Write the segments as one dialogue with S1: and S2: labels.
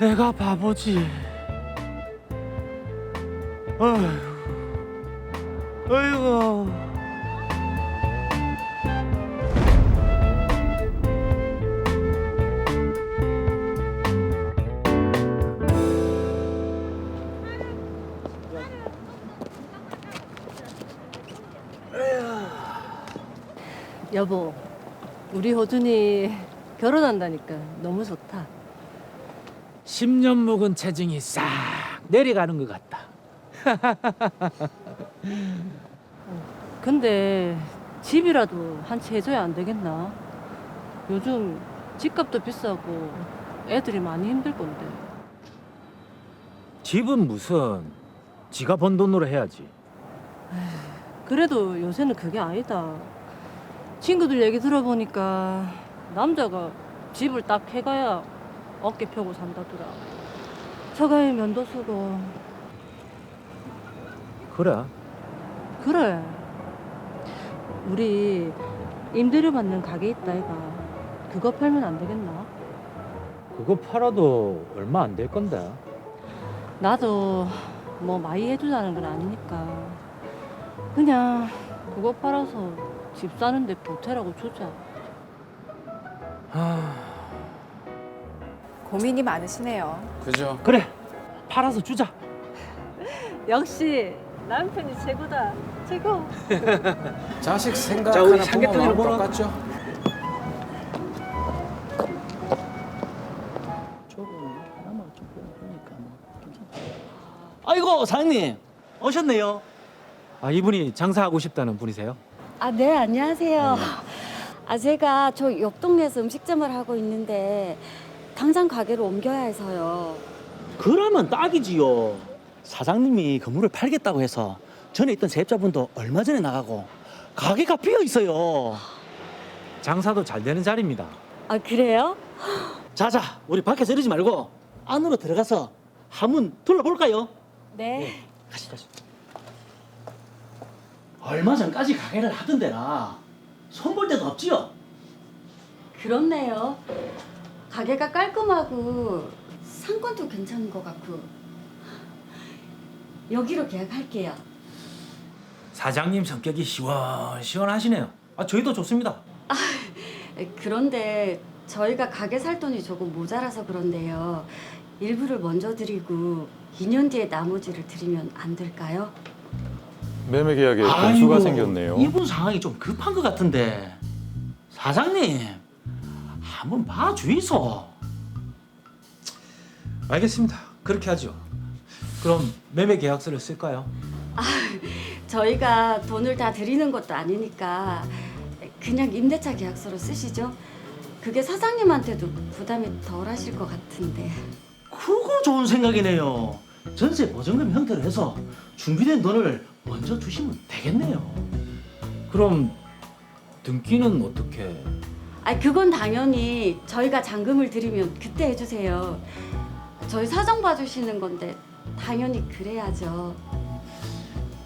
S1: 내가 바보지. 어휴, 어이구.
S2: 여보, 우리 호준이 결혼한다니까 너무 좋다.
S1: 10년 묵은 체증이 싹 내려가는 것 같다.
S2: 근데 집이라도 한 채 해줘야 안 되겠나? 요즘 집값도 비싸고 애들이 많이 힘들 건데.
S1: 집은 무슨 지가 번 돈으로 해야지.
S2: 그래도 요새는 그게 아니다. 친구들 얘기 들어보니까 남자가 집을 딱 해가야 어깨 펴고 산다더라. 처가에 면도 쓰고.
S1: 그래.
S2: 그래. 우리 임대료 받는 가게 있다 이가. 그거 팔면 안 되겠나?
S1: 그거 팔아도 얼마 안 될 건데.
S2: 나도 뭐 많이 해주자는 건 아니니까 그냥 그거 팔아서 집 사는데 보태라고 주자.
S3: 고민이 많으시네요.
S4: 그죠?
S1: 그래. 팔아서 주자.
S2: 역시 남편이 최고다. 최고.
S4: 자식
S1: 자,
S4: 생각하는
S1: 우리
S4: 부모
S1: 삼계탕을
S4: 마음
S1: 보러.
S4: 똑같죠?
S5: 아이고 사장님 오셨네요.
S1: 아, 이분이 장사하고 싶다는 분이세요?
S6: 아, 네, 안녕하세요. 아, 제가 저 옆 동네에서 음식점을 하고 있는데 당장 가게로 옮겨야 해서요.
S5: 그러면 딱이지요. 사장님이 건물을 팔겠다고 해서 전에 있던 세입자분도 얼마 전에 나가고 가게가 비어 있어요.
S1: 장사도 잘 되는 자리입니다.
S6: 아, 그래요?
S5: 자자 우리 밖에서 이러지 말고 안으로 들어가서 한번 둘러볼까요?
S6: 네.
S5: 가시죠. 얼마 전까지 가게를 하던 데라 손볼 데도 없지요.
S6: 그렇네요. 가게가 깔끔하고 상권도 괜찮은 것 같고. 여기로 계약할게요.
S1: 사장님 성격이 시원시원하시네요. 아, 저희도 좋습니다.
S6: 그런데 저희가 가게 살 돈이 조금 모자라서 그런데요. 일부를 먼저 드리고 2년 뒤에 나머지를 드리면 안 될까요?
S7: 매매 계약에 변수가 생겼네요.
S5: 이분 상황이 좀 급한 것 같은데 사장님 한번 봐주이소.
S1: 알겠습니다. 그렇게 하죠. 그럼 매매 계약서를 쓸까요?
S6: 저희가 돈을 다 드리는 것도 아니니까 그냥 임대차 계약서로 쓰시죠. 그게 사장님한테도 부담이 덜 하실 것 같은데.
S5: 그거 좋은 생각이네요. 전세 보증금 형태로 해서 준비된 돈을 먼저 주시면 되겠네요.
S1: 그럼 등기는 어떻게?
S6: 아, 그건 당연히 저희가 잔금을 드리면 그때 해주세요. 저희 사정 봐주시는 건데 당연히 그래야죠.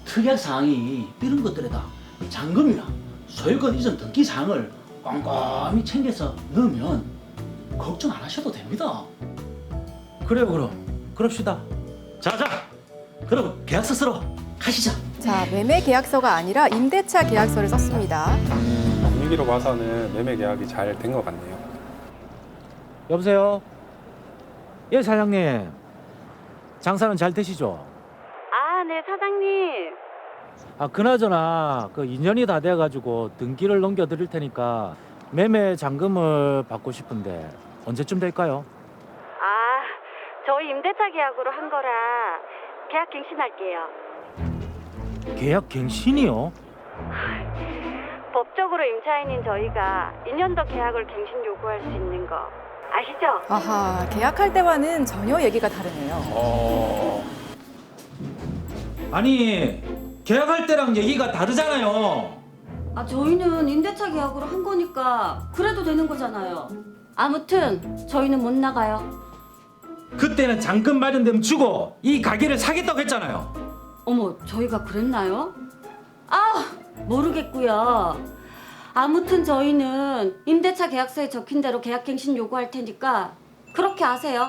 S5: 특약 사항이 이런 것들에다 잔금이나 소유권 이전 등기 사항을 꼼꼼히 챙겨서 넣으면 걱정 안 하셔도 됩니다.
S1: 그래요, 그럼. 그럽시다.
S5: 자자, 그럼 계약서 쓰러 가시죠.
S3: 자, 매매 계약서가 아니라 임대차 계약서를 썼습니다.
S7: 분위기로 봐서는 매매 계약이 잘 된 것 같네요.
S1: 여보세요? 예, 사장님. 장사는 잘 되시죠?
S6: 아, 네, 사장님.
S1: 아, 그나저나 그 2년이 다 돼가지고 등기를 넘겨드릴 테니까 매매 잔금을 받고 싶은데 언제쯤 될까요?
S6: 아, 저희 임대차 계약으로 한 거라 계약 갱신할게요.
S1: 계약 갱신이요?
S6: 법적으로 임차인인 저희가 2년 더 계약을 갱신 요구할 수 있는 거 아시죠?
S3: 아하, 계약할 때와는 전혀 얘기가 다르네요.
S1: 아니, 계약할 때랑 얘기가 다르잖아요.
S6: 아, 저희는 임대차 계약으로 한 거니까 그래도 되는 거잖아요. 아무튼 저희는 못 나가요.
S1: 그때는 잔금 마련되면 주고 이 가게를 사겠다고 했잖아요.
S6: 어머, 저희가 그랬나요? 아, 모르겠고요. 아무튼 저희는 임대차 계약서에 적힌 대로 계약갱신 요구할 테니까 그렇게 하세요.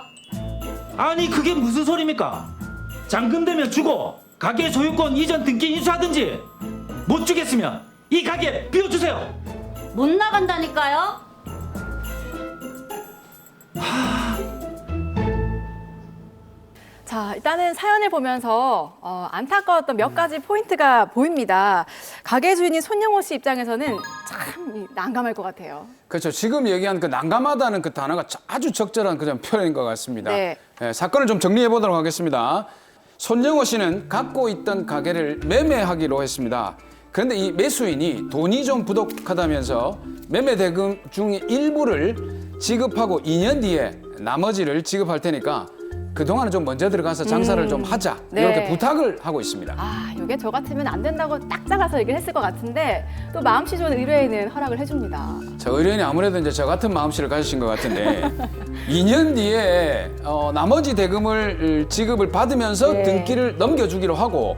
S1: 아니 그게 무슨 소리입니까? 잔금되면 주고 가게 소유권 이전 등기 인수하든지 못 주겠으면 이 가게 비워주세요.
S6: 못 나간다니까요.
S3: 자, 일단은 사연을 보면서 안타까웠던 몇 가지 포인트가 보입니다. 가게 주인인 손영호 씨 입장에서는 참 난감할 것 같아요.
S4: 그렇죠. 지금 얘기한 그 난감하다는 그 단어가 아주 적절한 그런 표현인 것 같습니다.
S3: 네.
S4: 사건을 좀 정리해 보도록 하겠습니다. 손영호 씨는 갖고 있던 가게를 매매하기로 했습니다. 그런데 이 매수인이 돈이 좀 부족하다면서 매매 대금 중에 일부를 지급하고 2년 뒤에 나머지를 지급할 테니까 그동안은 좀 먼저 들어가서 장사를 좀 하자
S3: 네.
S4: 이렇게 부탁을 하고 있습니다.
S3: 아, 이게 저 같으면 안 된다고 딱 잘라서 얘기를 했을 것 같은데 또 마음씨 좋은 의뢰인은 허락을 해줍니다.
S4: 저 의뢰인이 아무래도 이제 저 같은 마음씨를 가지신 것 같은데 2년 뒤에 나머지 대금을 지급을 받으면서
S3: 네.
S4: 등기를 넘겨주기로 하고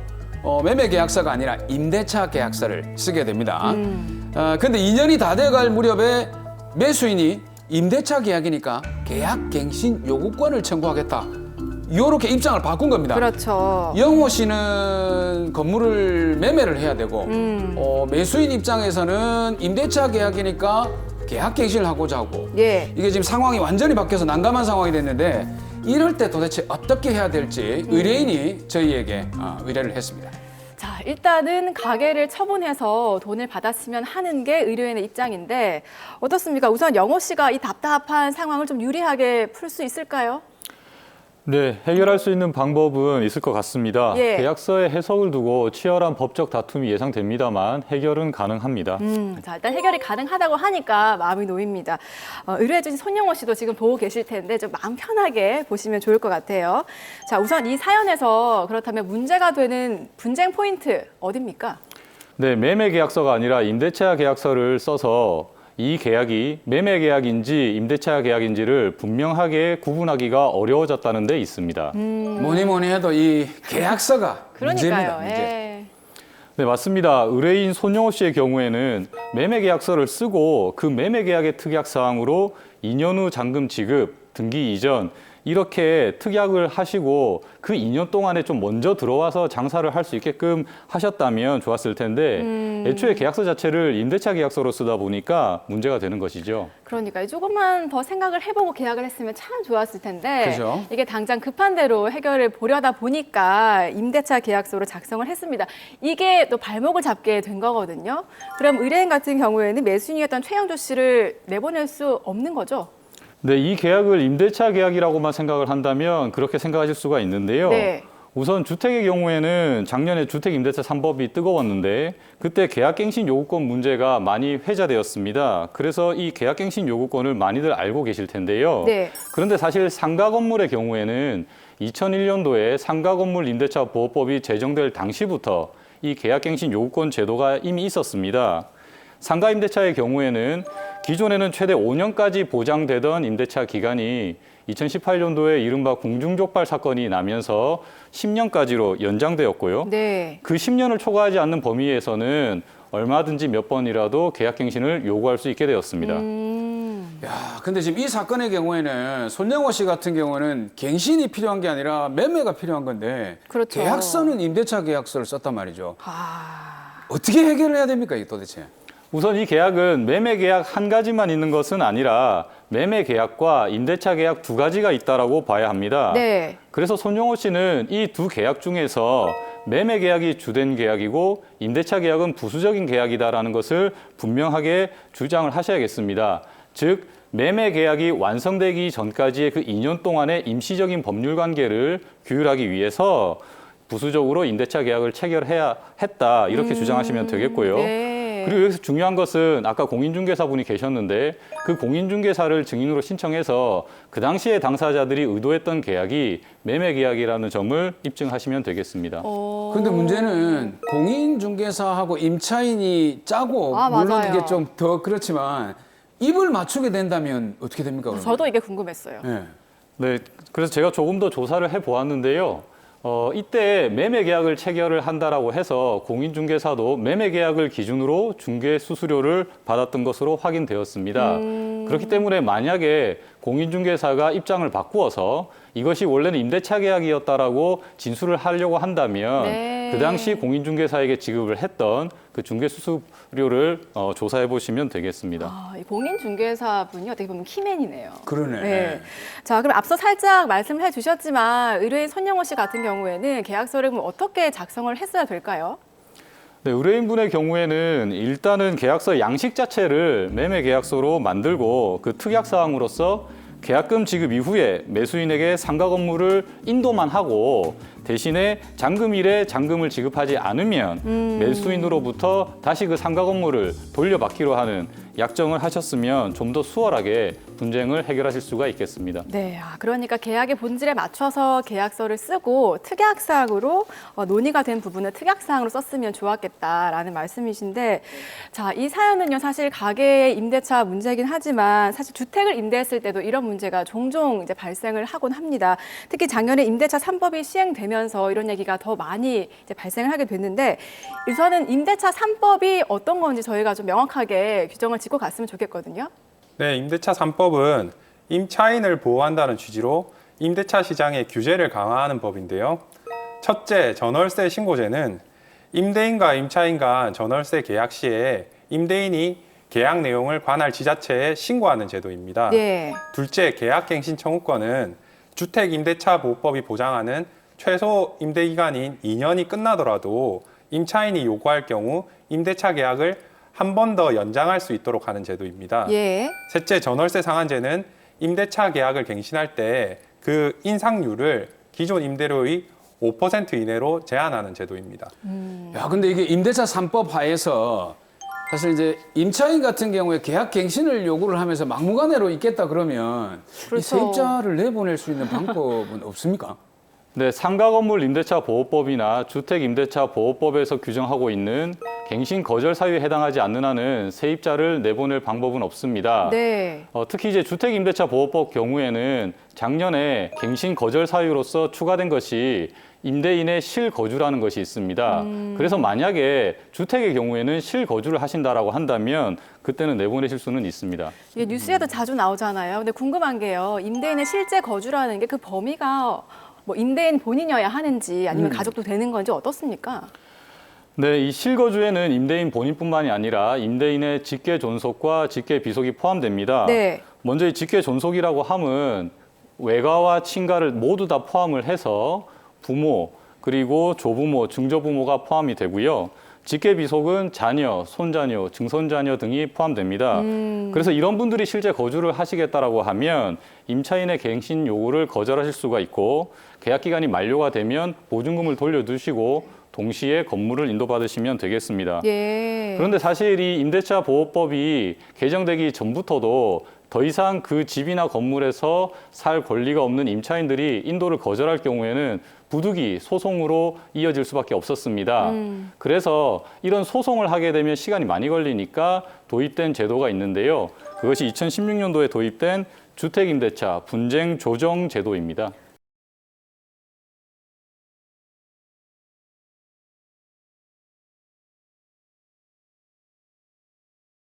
S4: 매매 계약서가 아니라 임대차 계약서를 쓰게 됩니다. 근데 2년이 다 돼갈 무렵에 매수인이 임대차 계약이니까 계약갱신 요구권을 청구하겠다. 요렇게 입장을 바꾼 겁니다.
S3: 그렇죠.
S4: 영호 씨는 건물을 매매를 해야 되고 매수인 입장에서는 임대차 계약이니까 계약갱신을 하고자 하고
S3: 예.
S4: 이게 지금 상황이 완전히 바뀌어서 난감한 상황이 됐는데 이럴 때 도대체 어떻게 해야 될지 의뢰인이 저희에게 의뢰를 했습니다.
S3: 자, 일단은 가게를 처분해서 돈을 받았으면 하는 게 의뢰인의 입장인데 어떻습니까? 우선 영호 씨가 이 답답한 상황을 좀 유리하게 풀 수 있을까요?
S8: 네, 해결할 수 있는 방법은 있을 것 같습니다.
S3: 예.
S8: 계약서의 해석을 두고 치열한 법적 다툼이 예상됩니다만 해결은 가능합니다.
S3: 자, 일단 해결이 가능하다고 하니까 마음이 놓입니다. 의뢰해주신 손영호 씨도 지금 보고 계실 텐데 좀 마음 편하게 보시면 좋을 것 같아요. 자, 우선 이 사연에서 그렇다면 문제가 되는 분쟁 포인트 어딥니까?
S8: 네, 매매 계약서가 아니라 임대차 계약서를 써서 이 계약이 매매 계약인지 임대차 계약인지를 분명하게 구분하기가 어려워졌다는 데 있습니다.
S4: 뭐니 해도 이 계약서가 문제입니다.
S3: 그러니까요.
S4: 문제.
S3: 예.
S8: 네, 맞습니다. 의뢰인 손영호 씨의 경우에는 매매 계약서를 쓰고 그 매매 계약의 특약 사항으로 2년 후 잔금 지급, 등기 이전 이렇게 특약을 하시고 그 2년 동안에 좀 먼저 들어와서 장사를 할 수 있게끔 하셨다면 좋았을 텐데 애초에 계약서 자체를 임대차 계약서로 쓰다 보니까 문제가 되는 것이죠.
S3: 그러니까요. 조금만 더 생각을 해보고 계약을 했으면 참 좋았을 텐데
S4: 그죠?
S3: 이게 당장 급한 대로 해결을 보려다 보니까 임대차 계약서로 작성을 했습니다. 이게 또 발목을 잡게 된 거거든요. 그럼 의뢰인 같은 경우에는 매수인이었던 최영조 씨를 내보낼 수 없는 거죠?
S8: 네, 이 계약을 임대차 계약이라고만 생각을 한다면 그렇게 생각하실 수가 있는데요.
S3: 네.
S8: 우선 주택의 경우에는 작년에 주택임대차 3법이 뜨거웠는데 그때 계약갱신 요구권 문제가 많이 회자되었습니다. 그래서 이 계약갱신 요구권을 많이들 알고 계실 텐데요.
S3: 네.
S8: 그런데 사실 상가 건물의 경우에는 2001년도에 상가 건물 임대차 보호법이 제정될 당시부터 이 계약갱신 요구권 제도가 이미 있었습니다. 상가 임대차의 경우에는 기존에는 최대 5년까지 보장되던 임대차 기간이 2018년도에 이른바 궁중족발 사건이 나면서 10년까지로 연장되었고요.
S3: 네.
S8: 그 10년을 초과하지 않는 범위에서는 얼마든지 몇 번이라도 계약갱신을 요구할 수 있게 되었습니다.
S4: 야, 근데 지금 이 사건의 경우에는 손영호 씨 같은 경우는 갱신이 필요한 게 아니라 매매가 필요한 건데
S3: 그렇죠.
S4: 계약서는 임대차 계약서를 썼단 말이죠.
S3: 아,
S4: 어떻게 해결을 해야 됩니까, 이게 도대체?
S8: 우선 이 계약은 매매 계약 한 가지만 있는 것은 아니라 매매 계약과 임대차 계약 두 가지가 있다라고 봐야 합니다.
S3: 네.
S8: 그래서 손영호 씨는 이 두 계약 중에서 매매 계약이 주된 계약이고 임대차 계약은 부수적인 계약이다라는 것을 분명하게 주장을 하셔야겠습니다. 즉 매매 계약이 완성되기 전까지의 그 2년 동안의 임시적인 법률 관계를 규율하기 위해서 부수적으로 임대차 계약을 체결해야 했다 이렇게 주장하시면 되겠고요.
S3: 네.
S8: 그리고 여기서 중요한 것은 아까 공인중개사분이 계셨는데 그 공인중개사를 증인으로 신청해서 그 당시에 당사자들이 의도했던 계약이 매매 계약이라는 점을 입증하시면 되겠습니다.
S4: 근데 문제는 공인중개사하고 임차인이 짜고 물론
S3: 맞아요.
S4: 이게 좀 더 그렇지만 입을 맞추게 된다면 어떻게 됩니까? 그러면?
S3: 저도 이게 궁금했어요.
S4: 네.
S8: 네, 그래서 제가 조금 더 조사를 해보았는데요. 이때 매매 계약을 체결을 한다라고 해서 공인중개사도 매매 계약을 기준으로 중개 수수료를 받았던 것으로 확인되었습니다. 그렇기 때문에 만약에 공인중개사가 입장을 바꾸어서 이것이 원래는 임대차 계약이었다라고 진술을 하려고 한다면
S3: 네.
S8: 그 당시 공인중개사에게 지급을 했던 그 중개수수료를 조사해 보시면 되겠습니다.
S3: 아, 이 공인중개사분이 어떻게 보면 키맨이네요.
S4: 그러네.
S3: 네. 자, 그럼 앞서 살짝 말씀을 해주셨지만 의뢰인 손영호 씨 같은 경우에는 계약서를 그럼 어떻게 작성을 했어야 될까요?
S8: 네, 의뢰인분의 경우에는 일단은 계약서 양식 자체를 매매 계약서로 만들고 그 특약 사항으로서 계약금 지급 이후에 매수인에게 상가 건물을 인도만 하고 대신에 잔금일에 잔금을 지급하지 않으면 매수인으로부터 다시 그 상가 건물을 돌려받기로 하는 약정을 하셨으면 좀 더 수월하게 분쟁을 해결하실 수가 있겠습니다.
S3: 네, 그러니까 계약의 본질에 맞춰서 계약서를 쓰고 특약사항으로 논의가 된 부분을 특약사항으로 썼으면 좋았겠다라는 말씀이신데, 자, 이 사연은요 사실 가계의 임대차 문제긴 하지만 사실 주택을 임대했을 때도 이런 문제가 종종 이제 발생을 하곤 합니다. 특히 작년에 임대차 3법이 시행되면서 이런 얘기가 더 많이 이제 발생을 하게 됐는데, 우선은 임대차 3법이 어떤 건지 저희가 좀 명확하게 규정을 짚고 갔으면 좋겠거든요.
S7: 네, 임대차 3법은 임차인을 보호한다는 취지로 임대차 시장의 규제를 강화하는 법인데요. 첫째, 전월세 신고제는 임대인과 임차인 간 전월세 계약 시에 임대인이 계약 내용을 관할 지자체에 신고하는 제도입니다.
S3: 네.
S7: 둘째, 계약갱신 청구권은 주택임대차보호법이 보장하는 최소 임대기간인 2년이 끝나더라도 임차인이 요구할 경우 임대차 계약을 한 번 더 연장할 수 있도록 하는 제도입니다.
S3: 예.
S7: 셋째, 전월세 상한제는 임대차 계약을 갱신할 때 그 인상률을 기존 임대료의 5% 이내로 제한하는 제도입니다.
S4: 야, 근데 이게 임대차 3법 하에서 사실 이제 임차인 같은 경우에 계약 갱신을 요구를 하면서 막무가내로 있겠다 그러면 이
S3: 그렇죠.
S4: 세입자를 내보낼 수 있는 방법은 없습니까?
S8: 네, 상가 건물 임대차 보호법이나 주택 임대차 보호법에서 규정하고 있는 갱신 거절 사유에 해당하지 않는 한은 세입자를 내보낼 방법은 없습니다.
S3: 네.
S8: 특히 이제 주택 임대차 보호법 경우에는 작년에 갱신 거절 사유로서 추가된 것이 임대인의 실거주라는 것이 있습니다. 그래서 만약에 주택의 경우에는 실거주를 하신다라고 한다면 그때는 내보내실 수는 있습니다.
S3: 이게 뉴스에도 자주 나오잖아요. 근데 궁금한 게요. 임대인의 실제 거주라는 게 그 범위가 뭐 임대인 본인이어야 하는지 아니면 가족도 되는 건지 어떻습니까?
S8: 네, 이 실거주에는 임대인 본인뿐만이 아니라 임대인의 직계 존속과 직계 비속이 포함됩니다.
S3: 네.
S8: 먼저 이 직계 존속이라고 함은 외가와 친가를 모두 다 포함을 해서 부모, 그리고 조부모, 증조부모가 포함이 되고요. 직계 비속은 자녀, 손자녀, 증손자녀 등이 포함됩니다. 그래서 이런 분들이 실제 거주를 하시겠다라고 하면 임차인의 갱신 요구를 거절하실 수가 있고 계약 기간이 만료가 되면 보증금을 돌려두시고 동시에 건물을 인도받으시면 되겠습니다.
S3: 예.
S8: 그런데 사실 이 임대차 보호법이 개정되기 전부터도 더 이상 그 집이나 건물에서 살 권리가 없는 임차인들이 인도를 거절할 경우에는 부득이 소송으로 이어질 수밖에 없었습니다. 그래서 이런 소송을 하게 되면 시간이 많이 걸리니까 도입된 제도가 있는데요. 그것이 2016년도에 도입된 주택임대차 분쟁 조정 제도입니다.